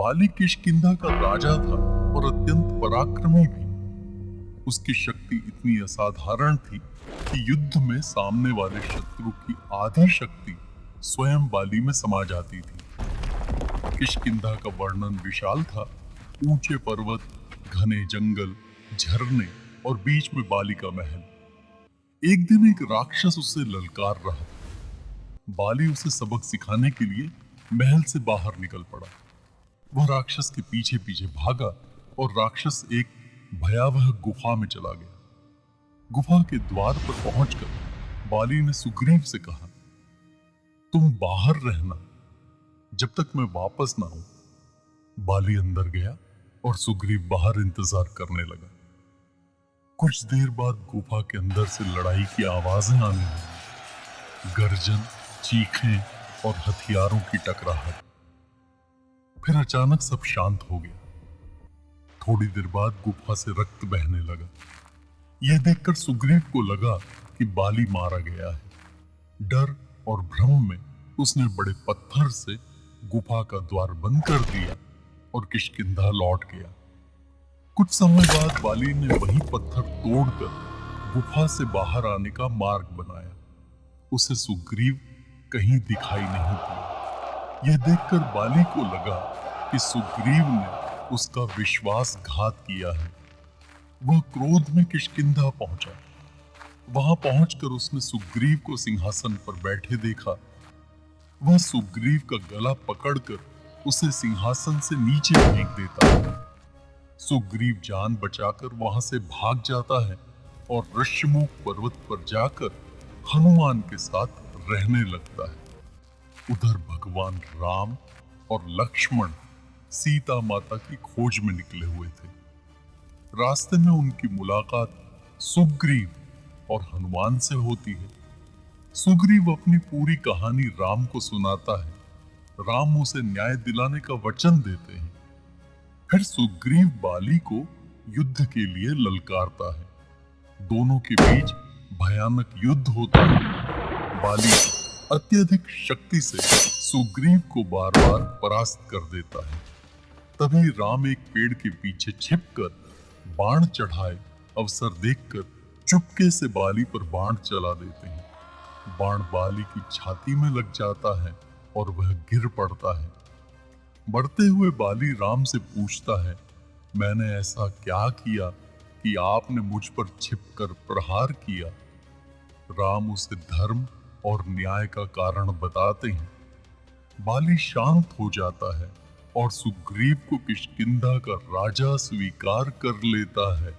बाली किष्किंधा का राजा था और अत्यंत पराक्रमी भी। उसकी शक्ति इतनी असाधारण थी कि युद्ध में सामने वाले शत्रु की आधी शक्ति स्वयं बाली में समा जाती थी। किष्किंधा का वर्णन विशाल था। ऊंचे पर्वत, घने जंगल, झरने और बीच में बाली का महल। एक दिन एक राक्षस उसे ललकार रहा। बाली उसे सबक सिखाने के लिए महल से बाहर निकल पड़ा। वह राक्षस के पीछे पीछे भागा और राक्षस एक भयावह गुफा में चला गया। गुफा के द्वार पर पहुंचकर बाली ने सुग्रीव से कहा, तुम बाहर रहना जब तक मैं वापस ना आऊं। बाली अंदर गया और सुग्रीव बाहर इंतजार करने लगा। कुछ देर बाद गुफा के अंदर से लड़ाई की आवाजें आने लगी। गर्जन, चीखें और हथियारों की टकराहट। फिर अचानक सब शांत हो गया। थोड़ी देर बाद गुफा से रक्त बहने लगा। यह देखकर सुग्रीव को लगा कि बाली मारा गया है। डर और भ्रम में उसने बड़े पत्थर से गुफा का द्वार बंद कर दिया और किष्किंधा लौट गया। कुछ समय बाद बाली ने वही पत्थर तोड़कर गुफा से बाहर आने का मार्ग बनाया। उसे सुग्रीव कहीं दिखाई नहीं दिया। यह देखकर बाली को लगा कि सुग्रीव ने उसका विश्वासघात किया है। वह क्रोध में किष्किंधा पहुंचा। वहां पहुंचकर उसने सुग्रीव को सिंहासन पर बैठे देखा। वह सुग्रीव का गला पकड़कर उसे सिंहासन से नीचे फेंक देता है। सुग्रीव जान बचाकर वहां से भाग जाता है और ऋष्यमुख पर्वत पर जाकर हनुमान के साथ रहने लगता है। उधर भगवान राम और लक्ष्मण सीता माता की खोज में निकले हुए थे। रास्ते में उनकी मुलाकात सुग्रीव और हनुमान से होती है। सुग्रीव अपनी पूरी कहानी राम को सुनाता है। राम उसे न्याय दिलाने का वचन देते हैं। फिर सुग्रीव बाली को युद्ध के लिए ललकारता है। दोनों के बीच भयानक युद्ध होता है। बाली अत्यधिक शक्ति से सुग्रीव को बार बार परास्त कर देता है। तभी राम एक पेड़ के पीछे छिपकर बाण चढ़ाए अवसर देखकर चुपके से बाली पर बाण चला देते हैं। बाण बाली की छाती में लग जाता है और वह गिर पड़ता है। बढ़ते हुए बाली राम से पूछता है, मैंने ऐसा क्या किया कि आपने मुझ पर छिपकर प्रहार किया? राम उसे धर्म और न्याय का कारण बताते हैं। बाली शांत हो जाता है और सुग्रीव को किष्किंधा का राजा स्वीकार कर लेता है।